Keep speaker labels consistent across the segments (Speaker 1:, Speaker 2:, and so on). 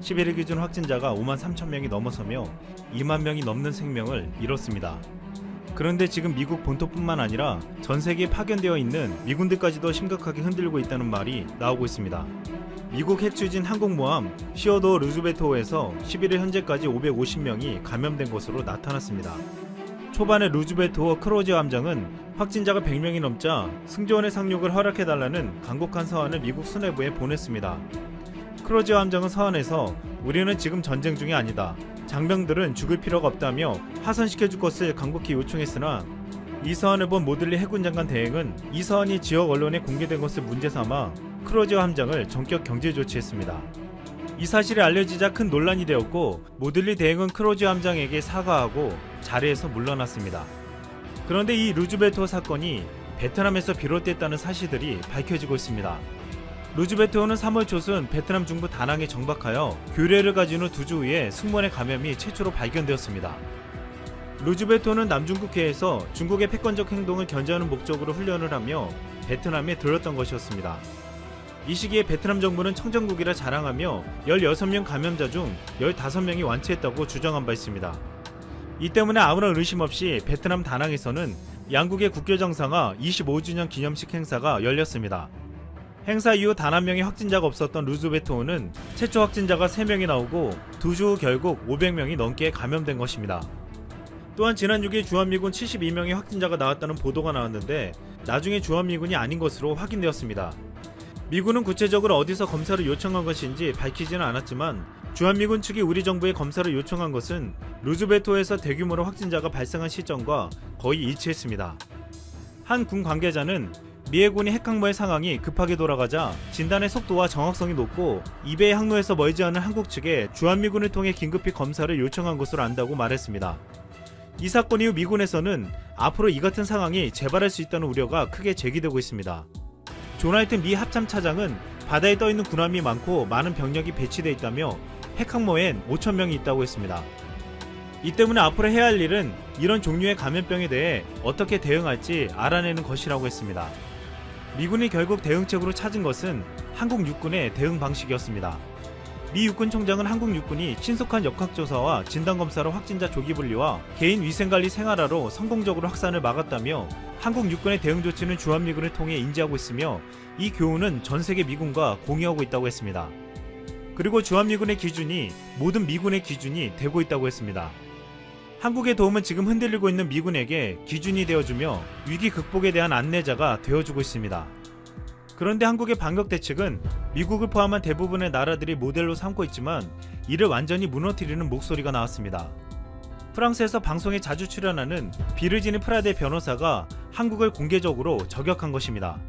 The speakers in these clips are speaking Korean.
Speaker 1: 11일 기준 확진자가 5만 3천 명이 넘어서며 2만 명이 넘는 생명을 잃었습니다. 그런데 지금 미국 본토뿐만 아니라 전 세계에 파견되어 있는 미군들까지도 심각하게 흔들고 있다는 말이 나오고 있습니다. 미국 핵추진 항공모함 시어도어 루즈벨트호에서 11일 현재까지 550명이 감염된 것으로 나타났습니다. 초반에 루즈벨트호 크로지어 함장은 확진자가 100명이 넘자 승조원의 상륙을 허락해달라는 간곡한 서한을 미국 수뇌부에 보냈습니다. 크로지어 함장은 서한에서 우리는 지금 전쟁 중이 아니다. 장병들은 죽을 필요가 없다며 하선시켜줄 것을 간곡히 요청했으나 이 서한을 본 모들리 해군 장관 대행은 이 서한이 지역 언론에 공개된 것을 문제삼아 크로지어 함장을 전격 경질 조치했습니다. 이 사실이 알려지자 큰 논란이 되었고 모들리 대행은 크로지어 함장에게 사과하고 자리에서 물러났습니다. 그런데 이 루즈벨트호 사건이 베트남에서 비롯됐다는 사실들이 밝혀지고 있습니다. 루즈벨트호는 3월 초순 베트남 중부 다낭에 정박하여 교례를 가진 후 2주 후에 승무원의 감염이 최초로 발견되었습니다. 루즈벨트호는 남중국해에서 중국의 패권적 행동을 견제하는 목적으로 훈련을 하며 베트남에 들렀던 것이었습니다. 이 시기에 베트남 정부는 청정국이라 자랑하며 16명 감염자 중 15명이 완치했다고 주장한 바 있습니다. 이 때문에 아무런 의심 없이 베트남 다낭에서는 양국의 국교 정상화 25주년 기념식 행사가 열렸습니다. 행사 이후 단 한 명의 확진자가 없었던 루즈벨트호는 최초 확진자가 3명이 나오고 2주 후 결국 500명이 넘게 감염된 것입니다. 또한 지난 6일 주한미군 72명의 확진자가 나왔다는 보도가 나왔는데 나중에 주한미군이 아닌 것으로 확인되었습니다. 미군은 구체적으로 어디서 검사를 요청한 것인지 밝히지는 않았지만 주한미군 측이 우리 정부에 검사를 요청한 것은 루즈벨트호에서 대규모로 확진자가 발생한 시점과 거의 일치했습니다. 한 군 관계자는 미 해군이 핵항모의 상황이 급하게 돌아가자 진단의 속도와 정확성이 높고 이베이 항로에서 멀지 않은 한국 측에 주한미군을 통해 긴급히 검사를 요청한 것으로 안다고 말했습니다. 이 사건 이후 미군에서는 앞으로 이 같은 상황이 재발할 수 있다는 우려가 크게 제기되고 있습니다. 존 하이튼 미 합참차장은 바다에 떠있는 군함이 많고 많은 병력이 배치되어 있다며 핵항모엔 5,000명이 있다고 했습니다. 이 때문에 앞으로 해야 할 일은 이런 종류의 감염병에 대해 어떻게 대응할지 알아내는 것이라고 했습니다. 미군이 결국 대응책으로 찾은 것은 한국 육군의 대응 방식이었습니다. 미 육군 총장은 한국 육군이 신속한 역학조사와 진단검사로 확진자 조기 분리와 개인 위생관리 생활화로 성공적으로 확산을 막았다며 한국 육군의 대응 조치는 주한미군을 통해 인지하고 있으며 이 교훈은 전 세계 미군과 공유하고 있다고 했습니다. 그리고 주한미군의 기준이 모든 미군의 기준이 되고 있다고 했습니다. 한국의 도움은 지금 흔들리고 있는 미군에게 기준이 되어주며 위기 극복에 대한 안내자가 되어주고 있습니다. 그런데 한국의 방역 대책은 미국을 포함한 대부분의 나라들이 모델로 삼고 있지만 이를 완전히 무너뜨리는 목소리가 나왔습니다. 프랑스에서 방송에 자주 출연하는 비르지니 프라데 변호사가 한국을 공개적으로 저격한 것입니다.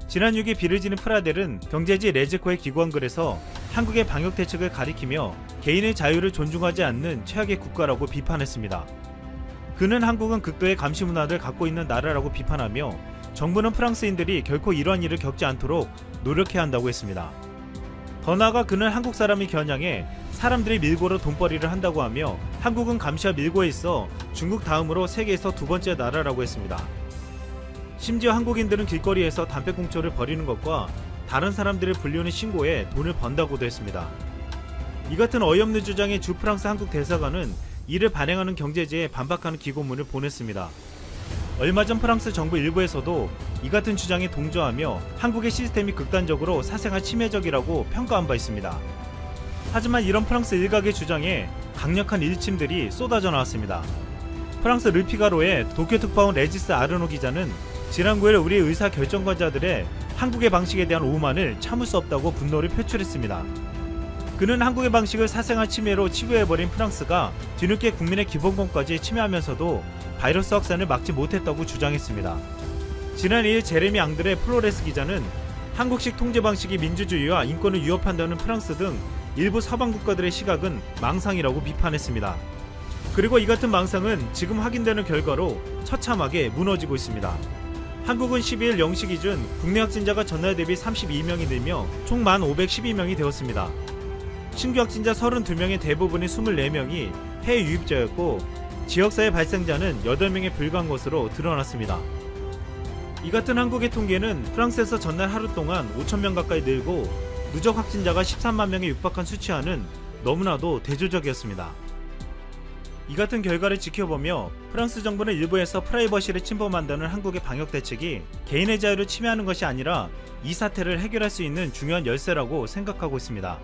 Speaker 1: 지난 6일 비르지니 프라델은 경제지 레즈코에 기고한 글에서 한국의 방역 대책을 가리키며 개인의 자유를 존중하지 않는 최악의 국가라고 비판했습니다. 그는 한국은 극도의 감시 문화를 갖고 있는 나라라고 비판하며 정부는 프랑스인들이 결코 이러한 일을 겪지 않도록 노력해야 한다고 했습니다. 더 나아가 그는 한국 사람이 겨냥해 사람들이 밀고로 돈벌이를 한다고 하며 한국은 감시와 밀고에 있어 중국 다음으로 세계에서 2번째 나라라고 했습니다. 심지어 한국인들은 길거리에서 담배꽁초를 버리는 것과 다른 사람들을 불리우는 신고에 돈을 번다고도 했습니다. 이 같은 어이없는 주장의 주 프랑스 한국 대사관은 이를 반행하는 경제지에 반박하는 기고문을 보냈습니다. 얼마 전 프랑스 정부 일부에서도 이 같은 주장에 동조하며 한국의 시스템이 극단적으로 사생활 침해적이라고 평가한 바 있습니다. 하지만 이런 프랑스 일각의 주장에 강력한 일침들이 쏟아져 나왔습니다. 프랑스 르피가로의 도쿄 특파원 레지스 아르노 기자는 지난 9일 우리 의사결정권자들의 한국의 방식에 대한 오만을 참을 수 없다고 분노를 표출했습니다. 그는 한국의 방식을 사생활 침해로 치부해버린 프랑스가 뒤늦게 국민의 기본권까지 침해하면서도 바이러스 확산을 막지 못했다고 주장했습니다. 지난 2일 제레미 앙드레 플로레스 기자는 한국식 통제 방식이 민주주의와 인권을 위협한다는 프랑스 등 일부 서방 국가들의 시각은 망상이라고 비판했습니다. 그리고 이 같은 망상은 지금 확인되는 결과로 처참하게 무너지고 있습니다. 한국은 12일 0시 기준 국내 확진자가 전날 대비 32명이 늘며 총 1,512명이 되었습니다. 신규 확진자 32명의 대부분인 24명이 해외 유입자였고 지역사회 발생자는 8명에 불과한 것으로 드러났습니다. 이 같은 한국의 통계는 프랑스에서 전날 하루 동안 5,000명 가까이 늘고 누적 확진자가 13만 명에 육박한 수치와는 너무나도 대조적이었습니다. 이 같은 결과를 지켜보며 프랑스 정부는 일부에서 프라이버시를 침범한다는 한국의 방역 대책이 개인의 자유를 침해하는 것이 아니라 이 사태를 해결할 수 있는 중요한 열쇠라고 생각하고 있습니다.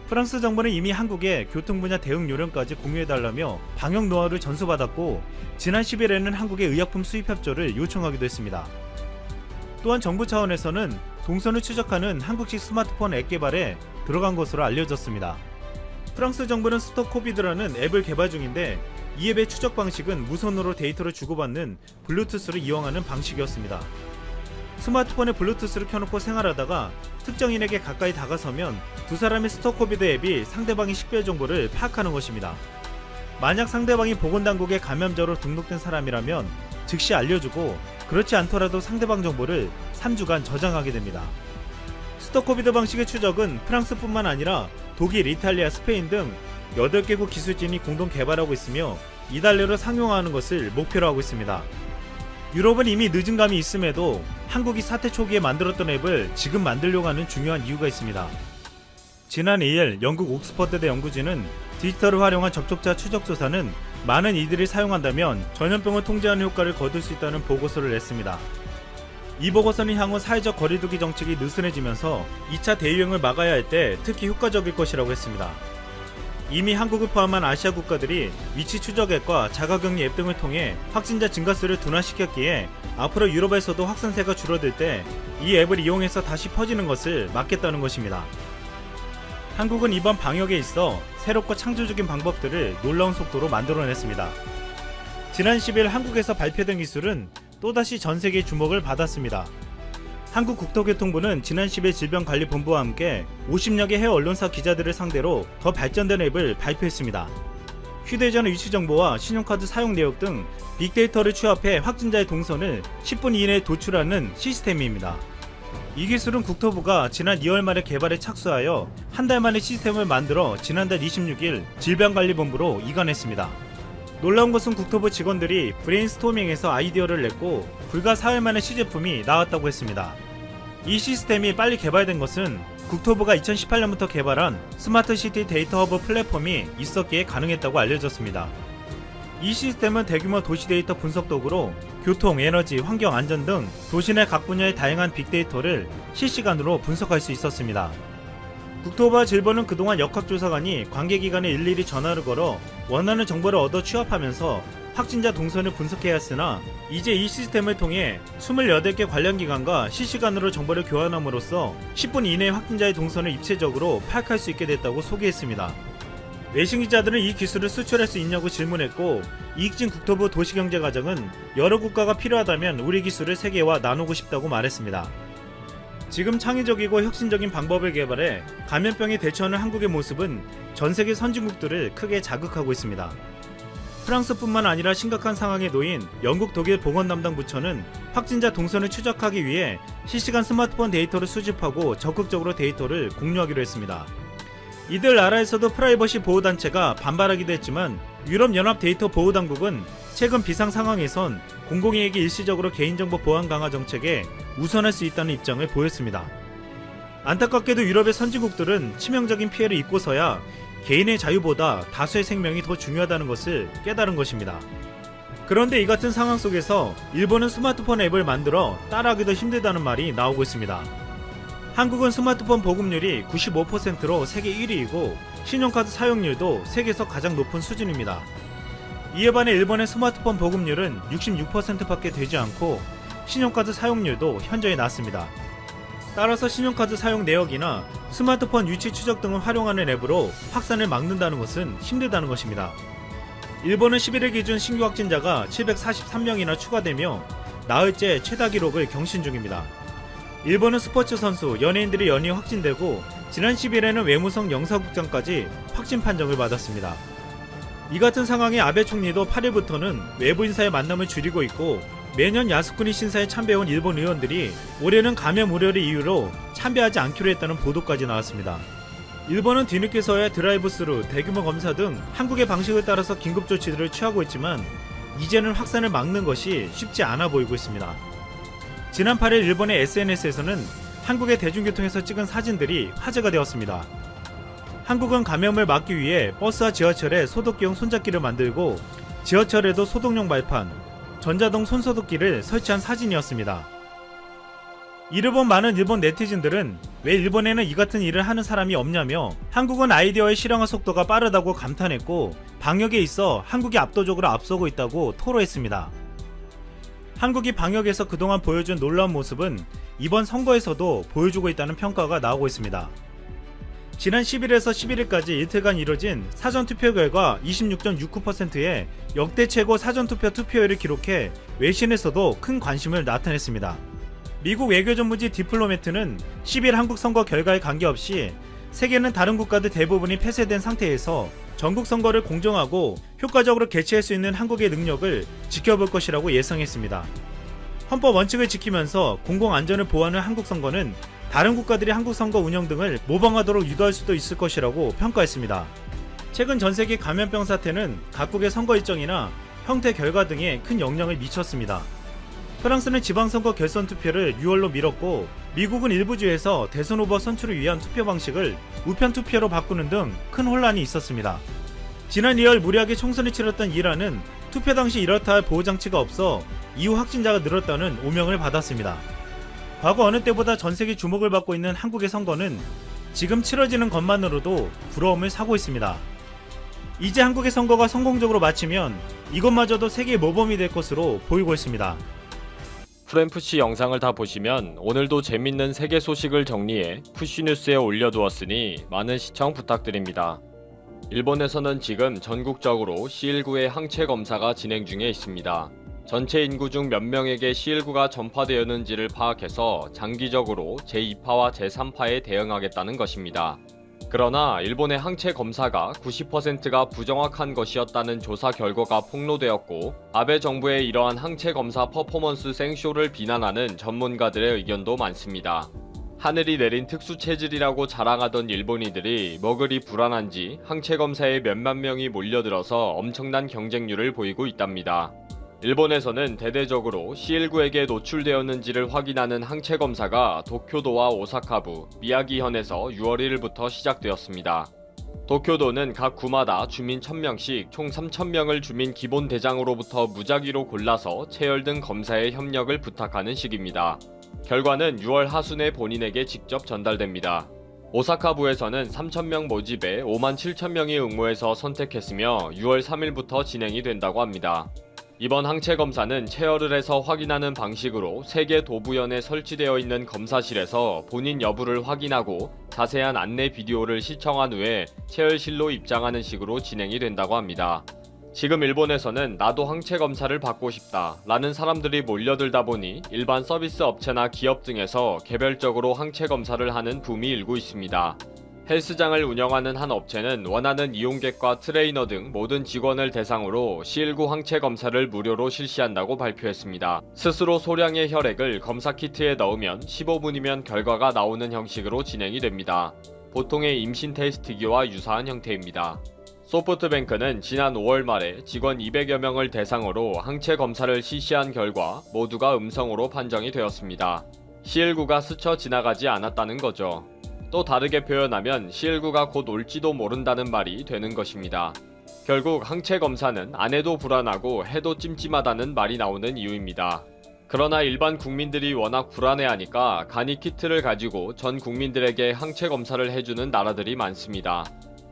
Speaker 1: 프랑스 정부는 이미 한국에 교통 분야 대응 요령까지 공유해달라며 방역 노하우를 전수받았고, 지난 10일에는 한국의 의약품 수입 협조를 요청하기도 했습니다. 또한 정부 차원에서는 동선을 추적하는 한국식 스마트폰 앱 개발에 들어간 것으로 알려졌습니다. 프랑스 정부는 스톱코비드라는 앱을 개발 중인데, 이 앱의 추적 방식은 무선으로 데이터를 주고받는 블루투스를 이용하는 방식이었습니다. 스마트폰에 블루투스를 켜놓고 생활하다가 특정인에게 가까이 다가서면 두 사람의 스톱코비드 앱이 상대방의 식별 정보를 파악하는 것입니다. 만약 상대방이 보건당국에 감염자로 등록된 사람이라면 즉시 알려주고, 그렇지 않더라도 상대방 정보를 3주간 저장하게 됩니다. 스톱코비드 방식의 추적은 프랑스뿐만 아니라 독일, 이탈리아, 스페인 등 8개국 기술진이 공동 개발하고 있으며 이달 내로 상용화하는 것을 목표로 하고 있습니다. 유럽은 이미 늦은 감이 있음에도 한국이 사태 초기에 만들었던 앱을 지금 만들려고 하는 중요한 이유가 있습니다. 지난 2일 영국 옥스퍼드대 연구진은 디지털을 활용한 접촉자 추적 조사는 많은 이들이 사용한다면 전염병을 통제하는 효과를 거둘 수 있다는 보고서를 냈습니다. 이 보고서는 향후 사회적 거리두기 정책이 느슨해지면서 2차 대유행을 막아야 할 때 특히 효과적일 것이라고 했습니다. 이미 한국을 포함한 아시아 국가들이 위치 추적 앱과 자가격리 앱 등을 통해 확진자 증가수를 둔화시켰기에 앞으로 유럽에서도 확산세가 줄어들 때 이 앱을 이용해서 다시 퍼지는 것을 막겠다는 것입니다. 한국은 이번 방역에 있어 새롭고 창조적인 방법들을 놀라운 속도로 만들어냈습니다. 지난 10일 한국에서 발표된 기술은 또다시 전 세계의 주목을 받았습니다. 한국 국토교통부는 지난 10일 질병관리본부와 함께 50여 개 해외 언론사 기자들을 상대로 더 발전된 앱을 발표했습니다. 휴대전화 위치 정보와 신용카드 사용 내역 등 빅데이터를 취합해 확진자의 동선을 10분 이내에 도출하는 시스템입니다. 이 기술은 국토부가 지난 2월 말에 개발에 착수하여 한 달 만에 시스템을 만들어 지난달 26일 질병관리본부로 이관했습니다. 놀라운 것은 국토부 직원들이 브레인스토밍에서 아이디어를 냈고 불과 4일 만에 시제품이 나왔다고 했습니다. 이 시스템이 빨리 개발된 것은 국토부가 2018년부터 개발한 스마트시티 데이터 허브 플랫폼이 있었기에 가능했다고 알려졌습니다. 이 시스템은 대규모 도시 데이터 분석 도구로 교통, 에너지, 환경, 안전 등 도시 내 각 분야의 다양한 빅데이터를 실시간으로 분석할 수 있었습니다. 국토부와 질본은 그동안 역학조사관이 관계기관에 일일이 전화를 걸어 원하는 정보를 얻어 취합하면서 확진자 동선을 분석해야 했으나, 이제 이 시스템을 통해 28개 관련 기관과 실시간으로 정보를 교환함으로써 10분 이내에 확진자의 동선을 입체적으로 파악할 수 있게 됐다고 소개했습니다. 외신 기자들은 이 기술을 수출할 수 있냐고 질문했고, 이익진 국토부 도시경제과장은 여러 국가가 필요하다면 우리 기술을 세계와 나누고 싶다고 말했습니다. 지금 창의적이고 혁신적인 방법을 개발해 감염병에 대처하는 한국의 모습은 전 세계 선진국들을 크게 자극하고 있습니다. 프랑스뿐만 아니라 심각한 상황에 놓인 영국, 독일 보건 담당 부처는 확진자 동선을 추적하기 위해 실시간 스마트폰 데이터를 수집하고 적극적으로 데이터를 공유하기로 했습니다. 이들 나라에서도 프라이버시 보호단체가 반발하기도 했지만 유럽연합 데이터 보호당국은 최근 비상 상황에선 공공이익이 일시적으로 개인정보 보안 강화 정책에 우선할 수 있다는 입장을 보였습니다. 안타깝게도 유럽의 선진국들은 치명적인 피해를 입고서야 개인의 자유보다 다수의 생명이 더 중요하다는 것을 깨달은 것입니다. 그런데 이 같은 상황 속에서 일본은 스마트폰 앱을 만들어 따라하기도 힘들다는 말이 나오고 있습니다. 한국은 스마트폰 보급률이 95%로 세계 1위이고 신용카드 사용률도 세계에서 가장 높은 수준입니다. 이에 반해 일본의 스마트폰 보급률은 66%밖에 되지 않고 신용카드 사용률도 현저히 낮습니다. 따라서 신용카드 사용 내역이나 스마트폰 위치 추적 등을 활용하는 앱으로 확산을 막는다는 것은 힘들다는 것입니다. 일본은 11일 기준 신규 확진자가 743명이나 추가되며 나흘째 최다 기록을 경신 중입니다. 일본은 스포츠 선수, 연예인들이 연이어 확진되고 지난 10일에는 외무성 영사국장까지 확진 판정을 받았습니다. 이 같은 상황에 아베 총리도 8일부터는 외부 인사의 만남을 줄이고 있고, 매년 야스쿠니 신사에 참배해온 일본 의원들이 올해는 감염 우려를 이유로 참배하지 않기로 했다는 보도까지 나왔습니다. 일본은 뒤늦게서야 드라이브스루, 대규모 검사 등 한국의 방식을 따라서 긴급 조치들을 취하고 있지만 이제는 확산을 막는 것이 쉽지 않아 보이고 있습니다. 지난 8일 일본의 SNS에서는 한국의 대중교통에서 찍은 사진들이 화제가 되었습니다. 한국은 감염을 막기 위해 버스와 지하철에 소독기용 손잡기를 만들고 지하철에도 소독용 발판, 전자동 손소독기를 설치한 사진이었습니다. 이를 본 많은 일본 네티즌들은 왜 일본에는 이 같은 일을 하는 사람이 없냐며 한국은 아이디어의 실행화 속도가 빠르다고 감탄했고 방역에 있어 한국이 압도적으로 앞서고 있다고 토로했습니다. 한국이 방역에서 그동안 보여준 놀라운 모습은 이번 선거에서도 보여주고 있다는 평가가 나오고 있습니다. 지난 10일에서 11일까지 이틀간 이뤄진 사전투표 결과 26.69%의 역대 최고 사전투표 투표율을 기록해 외신에서도 큰 관심을 나타냈습니다. 미국 외교전문지 디플로매트는 10일 한국 선거 결과에 관계없이 세계는 다른 국가들 대부분이 폐쇄된 상태에서 전국 선거를 공정하고 효과적으로 개최할 수 있는 한국의 능력을 지켜볼 것이라고 예상했습니다. 헌법 원칙을 지키면서 공공안전을 보호하는 한국 선거는 다른 국가들이 한국 선거 운영 등을 모방하도록 유도할 수도 있을 것이라고 평가했습니다. 최근 전 세계 감염병 사태는 각국의 선거 일정이나 형태 결과 등에 큰 영향을 미쳤습니다. 프랑스는 지방선거 결선 투표를 6월로 미뤘고 미국은 일부 주에서 대선 후보 선출을 위한 투표 방식을 우편 투표로 바꾸는 등 큰 혼란이 있었습니다. 지난 2월 무리하게 총선을 치렀던 이란은 투표 당시 이렇다 할 보호장치가 없어 이후 확진자가 늘었다는 오명을 받았습니다. 과거 어느 때보다 전 세계 주목을 받고 있는 한국의 선거는 지금 치러지는 것만으로도 부러움을 사고 있습니다. 이제 한국의 선거가 성공적으로 마치면 이것마저도 세계의 모범이 될 것으로 보이고 있습니다.
Speaker 2: 프렘푸시 영상을 다 보시면 오늘도 재밌는 세계 소식을 정리해 푸시뉴스에 올려두었으니 많은 시청 부탁드립니다. 일본에서는 지금 전국적으로 C19의 항체 검사가 진행 중에 있습니다. 전체 인구 중 몇 명에게 C19가 전파되었는지를 파악해서 장기적으로 제2파와 제3파에 대응하겠다는 것입니다. 그러나 일본의 항체 검사가 90%가 부정확한 것이었다는 조사 결과가 폭로되었고 아베 정부의 이러한 항체 검사 퍼포먼스 생쇼를 비난하는 전문가들의 의견도 많습니다. 하늘이 내린 특수 체질이라고 자랑하던 일본인들이 뭐 그리 불안한지 항체 검사에 몇만 명이 몰려들어서 엄청난 경쟁률을 보이고 있답니다. 일본에서는 대대적으로 C19에게 노출되었는지를 확인하는 항체 검사가 도쿄도와 오사카부, 미야기현에서 6월 1일부터 시작되었습니다. 도쿄도는 각 구마다 주민 1000명씩 총 3000명을 주민 기본 대장으로부터 무작위로 골라서 체열 등 검사에 협력을 부탁하는 식입니다. 결과는 6월 하순에 본인에게 직접 전달됩니다. 오사카부에서는 3000명 모집에 57,000명이 응모해서 선택했으며 6월 3일부터 진행이 된다고 합니다. 이번 항체 검사는 체열을 해서 확인하는 방식으로 세계 도부연에 설치되어 있는 검사실에서 본인 여부를 확인하고 자세한 안내 비디오를 시청한 후에 체열실로 입장하는 식으로 진행이 된다고 합니다. 지금 일본에서는 나도 항체 검사를 받고 싶다 라는 사람들이 몰려들다 보니 일반 서비스 업체나 기업 등에서 개별적으로 항체 검사를 하는 붐이 일고 있습니다. 헬스장을 운영하는 한 업체는 원하는 이용객과 트레이너 등 모든 직원을 대상으로 C19 항체 검사를 무료로 실시한다고 발표했습니다. 스스로 소량의 혈액을 검사 키트에 넣으면 15분이면 결과가 나오는 형식으로 진행이 됩니다. 보통의 임신 테스트기와 유사한 형태입니다. 소프트뱅크는 지난 5월 말에 직원 200여 명을 대상으로 항체 검사를 실시한 결과 모두가 음성으로 판정이 되었습니다. C19가 스쳐 지나가지 않았다는 거죠. 또 다르게 표현하면 C19가 곧 올지도 모른다는 말이 되는 것입니다. 결국 항체 검사는 안 해도 불안하고 해도 찜찜하다는 말이 나오는 이유입니다. 그러나 일반 국민들이 워낙 불안해하니까 간이 키트를 가지고 전 국민들에게 항체 검사를 해주는 나라들이 많습니다.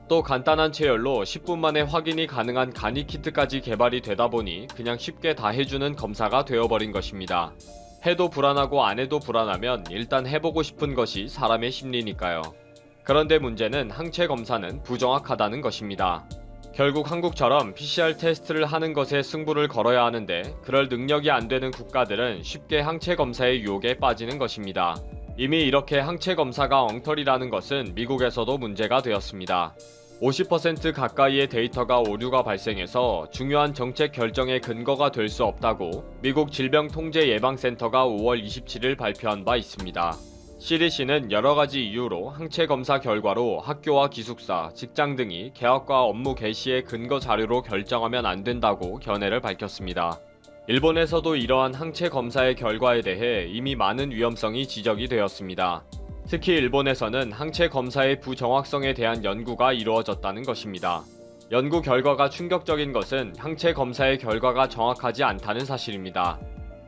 Speaker 2: 또 간단한 체열로 10분 만에 확인이 가능한 간이 키트까지 개발이 되다 보니 그냥 쉽게 다 해주는 검사가 되어버린 것입니다. 해도 불안하고 안 해도 불안하면 일단 해보고 싶은 것이 사람의 심리니까요. 그런데 문제는 항체 검사는 부정확하다는 것입니다. 결국 한국처럼 PCR 테스트를 하는 것에 승부를 걸어야 하는데 그럴 능력이 안 되는 국가들은 쉽게 항체 검사의 유혹에 빠지는 것입니다. 이미 이렇게 항체 검사가 엉터리라는 것은 미국에서도 문제가 되었습니다. 50% 가까이의 데이터가 오류가 발생해서 중요한 정책 결정의 근거가 될 수 없다고 미국 질병통제예방센터가 5월 27일 발표한 바 있습니다. CDC는 여러가지 이유로 항체 검사 결과로 학교와 기숙사, 직장 등이 개학과 업무 개시의 근거 자료로 결정하면 안 된다고 견해를 밝혔습니다. 일본에서도 이러한 항체 검사의 결과에 대해 이미 많은 위험성이 지적이 되었습니다. 특히 일본에서는 항체 검사의 부정확성에 대한 연구가 이루어졌다는 것입니다. 연구 결과가 충격적인 것은 항체 검사의 결과가 정확하지 않다는 사실입니다.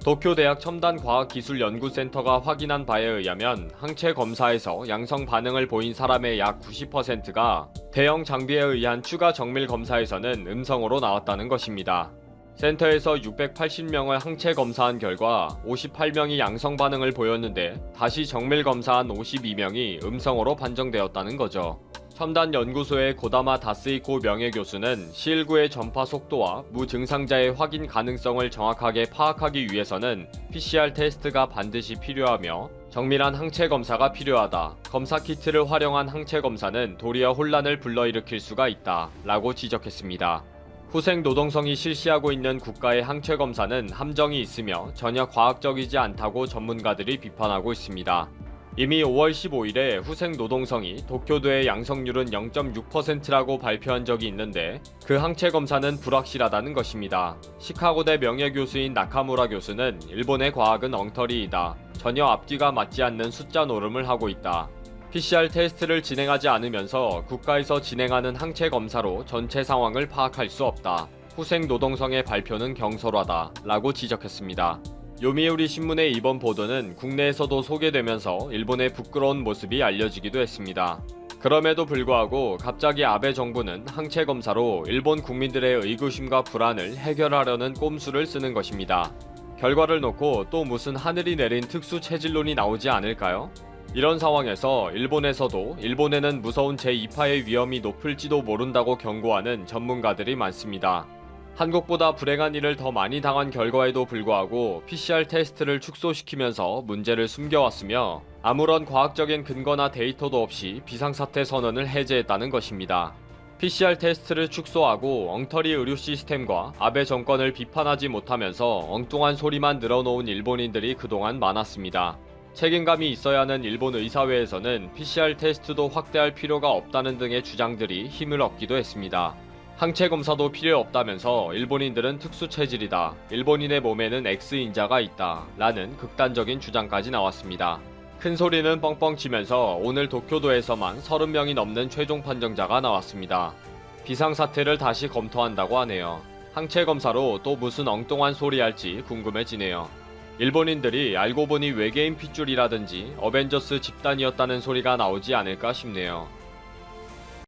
Speaker 2: 도쿄대학 첨단과학기술연구센터가 확인한 바에 의하면 항체 검사에서 양성 반응을 보인 사람의 약 90%가 대형 장비에 의한 추가 정밀 검사에서는 음성으로 나왔다는 것입니다. 센터에서 680명을 항체 검사한 결과 58명이 양성 반응을 보였는데 다시 정밀 검사한 52명이 음성으로 판정되었다는 거죠. 첨단 연구소의 고다마 다스이코 명예교수는 C19의 전파 속도와 무증상자의 확인 가능성을 정확하게 파악하기 위해서는 PCR 테스트가 반드시 필요하며 정밀한 항체 검사가 필요하다. 검사 키트를 활용한 항체 검사는 도리어 혼란을 불러일으킬 수가 있다. 라고 지적했습니다. 후생 노동성이 실시하고 있는 국가의 항체 검사는 함정이 있으며 전혀 과학적이지 않다고 전문가들이 비판하고 있습니다. 이미 5월 15일에 후생 노동성이 도쿄도의 양성률은 0.6%라고 발표한 적이 있는데 그 항체 검사는 불확실하다는 것입니다. 시카고대 명예교수인 나카무라 교수는 일본의 과학은 엉터리이다. 전혀 앞뒤가 맞지 않는 숫자 노름을 하고 있다. PCR 테스트를 진행하지 않으면서 국가에서 진행하는 항체 검사로 전체 상황을 파악할 수 없다. 후생 노동성의 발표는 경솔하다. 라고 지적했습니다. 요미우리 신문의 이번 보도는 국내에서도 소개되면서 일본의 부끄러운 모습이 알려지기도 했습니다. 그럼에도 불구하고 갑자기 아베 정부는 항체 검사로 일본 국민들의 의구심과 불안을 해결하려는 꼼수를 쓰는 것입니다. 결과를 놓고 또 무슨 하늘이 내린 특수 체질론이 나오지 않을까요? 이런 상황에서 일본에서도 일본에는 무서운 제2파의 위험이 높을지도 모른다고 경고하는 전문가들이 많습니다. 한국보다 불행한 일을 더 많이 당한 결과에도 불구하고 PCR 테스트를 축소시키면서 문제를 숨겨왔으며 아무런 과학적인 근거나 데이터도 없이 비상사태 선언을 해제했다는 것입니다. PCR 테스트를 축소하고 엉터리 의료 시스템과 아베 정권을 비판하지 못하면서 엉뚱한 소리만 늘어놓은 일본인들이 그동안 많았습니다. 책임감이 있어야 하는 일본 의사회에서는 PCR 테스트도 확대할 필요가 없다는 등의 주장들이 힘을 얻기도 했습니다. 항체 검사도 필요 없다면서 일본인들은 특수 체질이다. 일본인의 몸에는 X인자가 있다. 라는 극단적인 주장까지 나왔습니다. 큰 소리는 뻥뻥 치면서 오늘 도쿄도에서만 30명이 넘는 최종 판정자가 나왔습니다. 비상사태를 다시 검토한다고 하네요. 항체 검사로 또 무슨 엉뚱한 소리 할지 궁금해지네요. 일본인들이 알고 보니 외계인 핏줄이라든지 어벤져스 집단이었다는 소리가 나오지 않을까 싶네요.